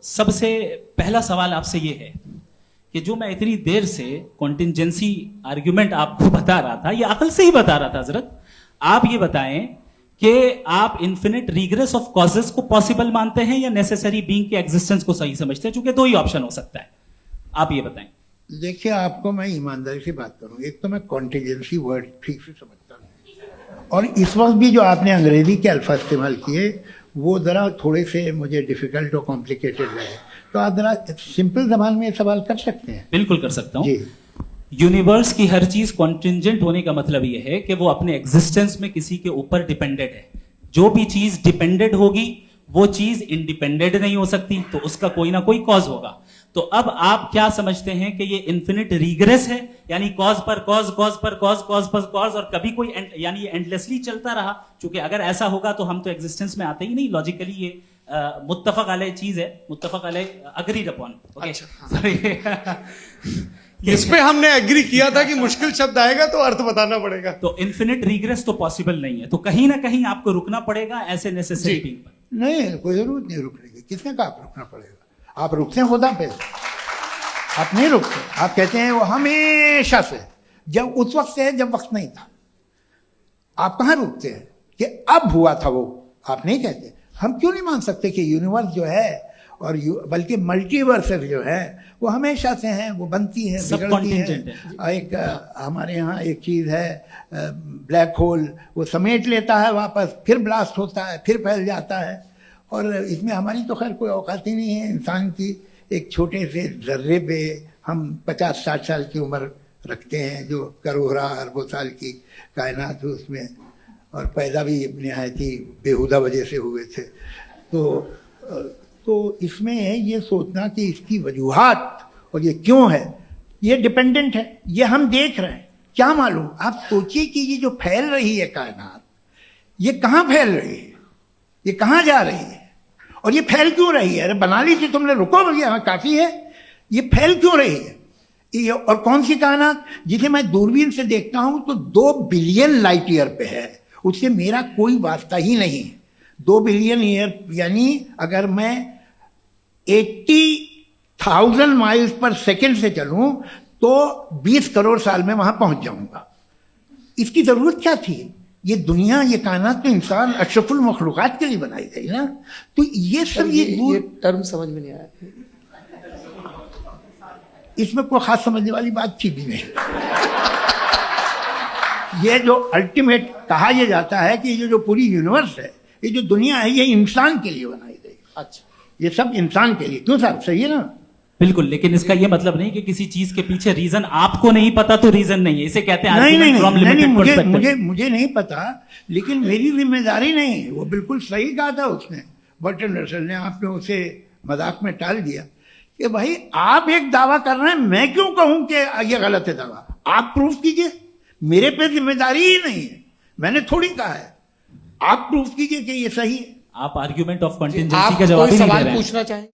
सबसे पहला सवाल आपसे ये है कि जो मैं इतनी देर से कॉन्टिंजेंसी आर्ग्यूमेंट आपको बता रहा था, ये अकल से ही बता रहा था हजरत। आप ये बताएं कि आप इन्फिनिट रिग्रेस ऑफ कॉजेस को पॉसिबल मानते हैं या नेसेसरी बीइंग के एग्जिस्टेंस को सही समझते हैं, चूंकि दो ही ऑप्शन हो सकता है। आप ये बताएं। देखिए, आपको मैं ईमानदारी से बात करूं, एक तो मैं कॉन्टिजेंसी वर्ड ठीक से समझता हूं, और इस वक्त भी जो आपने अंग्रेजी के अल्फाज इस्तेमाल किए वो ज़रा थोड़े से मुझे डिफिकल्ट और कॉम्प्लिकेटेड लगे, तो आप ज़रा सिंपल जबान में सवाल कर सकते हैं। बिल्कुल कर सकता हूं जी। यूनिवर्स की हर चीज कॉन्टिंजेंट होने का मतलब यह है कि वो अपने एग्जिस्टेंस में किसी के ऊपर डिपेंडेंट है। जो भी चीज डिपेंडेंट होगी वो चीज इंडिपेंडेंट नहीं हो सकती, तो उसका कोई ना कोई कॉज होगा। तो अब आप क्या समझते हैं कि ये इन्फिनिट रिग्रेस है, यानी कॉज पर कॉज, कॉज पर कॉज, कॉज पर कॉज, और कभी कोई यानी ये एंडलेसली चलता रहा? क्योंकि अगर ऐसा होगा तो हम तो एग्जिस्टेंस में आते ही नहीं। लॉजिकली ये मुत्तफक अलैह चीज है, मुत्तफक अलैह अग्रीड अपॉन। इस पे हमने एग्री किया था कि मुश्किल शब्द आएगा तो अर्थ बताना पड़ेगा। तो इन्फिनिट रिग्रेस तो पॉसिबल नहीं है, तो कहीं ना कहीं आपको रुकना पड़ेगा ऐसे नेसेसरी बीइंग पर। नहीं, कोई जरूरत नहीं रुकने की। किसने कहा आप रुकना पड़ेगा? आप रुकते हैं खुदा पे, आप नहीं रुकते। आप कहते हैं वो हमेशा से, जब उस वक्त से जब वक्त नहीं था। आप कहाँ रुकते हैं कि अब हुआ था वो? आप नहीं कहते। हम क्यों नहीं मान सकते कि यूनिवर्स जो है और बल्कि मल्टीवर्सेस जो है वो हमेशा से हैं, वो बनती है, बिगड़ती है। एक हमारे यहाँ एक चीज़ है ब्लैक होल, वो समेट लेता है वापस, फिर ब्लास्ट होता है, फिर फैल जाता है। और इसमें हमारी तो खैर कोई औकात ही नहीं है इंसान की। एक छोटे से जर्रे पे हम 50-60 साल की उम्र रखते हैं, जो करोड़ों अरबों साल की कायनात है उसमें, और पैदा भी नहायत ही बेहुदा वजह से हुए थे। तो इसमें है ये सोचना कि इसकी वजूहात और ये क्यों है, ये डिपेंडेंट है, ये हम देख रहे हैं। क्या मालूम? आप सोचिए कि ये जो फैल रही है कायनात, ये कहाँ फैल रही है, ये कहाँ जा रही है, और ये फैल क्यों रही है? अरे बना ली थी तुमने, रुको भैया, काफी है। ये फैल क्यों रही है? ये और कौन सी कायनात जिसे मैं दूरबीन से देखता हूं तो 2 बिलियन लाइट ईयर पे है, उससे मेरा कोई वास्ता ही नहीं है। 2 बिलियन ईयर यानी अगर मैं 80,000 माइल्स पर सेकेंड से चलूं तो 20 करोड़ साल में वहां पहुंच जाऊंगा। इसकी जरूरत क्या थी? ये दुनिया, ये कायनात तो इंसान अशरफुल मखलूकात के लिए बनाई गई ना। तो ये सब ये टर्म समझ में नहीं आया। इसमें कोई खास समझने वाली बात थी भी नहीं। ये जो अल्टीमेट कहा यह जाता है कि ये जो पूरी यूनिवर्स है, ये जो दुनिया है, ये इंसान के लिए बनाई गई। अच्छा, ये सब इंसान के लिए। क्यों साहब? सही है ना? बिल्कुल, लेकिन इसका ये मतलब नहीं कि किसी चीज के पीछे रीजन आपको नहीं पता तो रीजन नहीं है। इसे कहते हैं नहीं, मुझे नहीं पता, लेकिन मेरी जिम्मेदारी नहीं है। वो बिल्कुल सही कहा था उसने, बर्टन रसल ने। आपने उसे मजाक में टाल दिया कि भाई आप एक दावा कर रहे हैं, मैं क्यों कहूं कि ये गलत है दावा? आप प्रूफ कीजिए, मेरे पे जिम्मेदारी ही नहीं है। मैंने थोड़ी कहा है, आप प्रूफ कीजिए कि ये सही है। आप आर्ग्यूमेंट ऑफ कॉन्टिंजेंसी का जवाब ही नहीं दे रहे हैं। पूछना चाहें?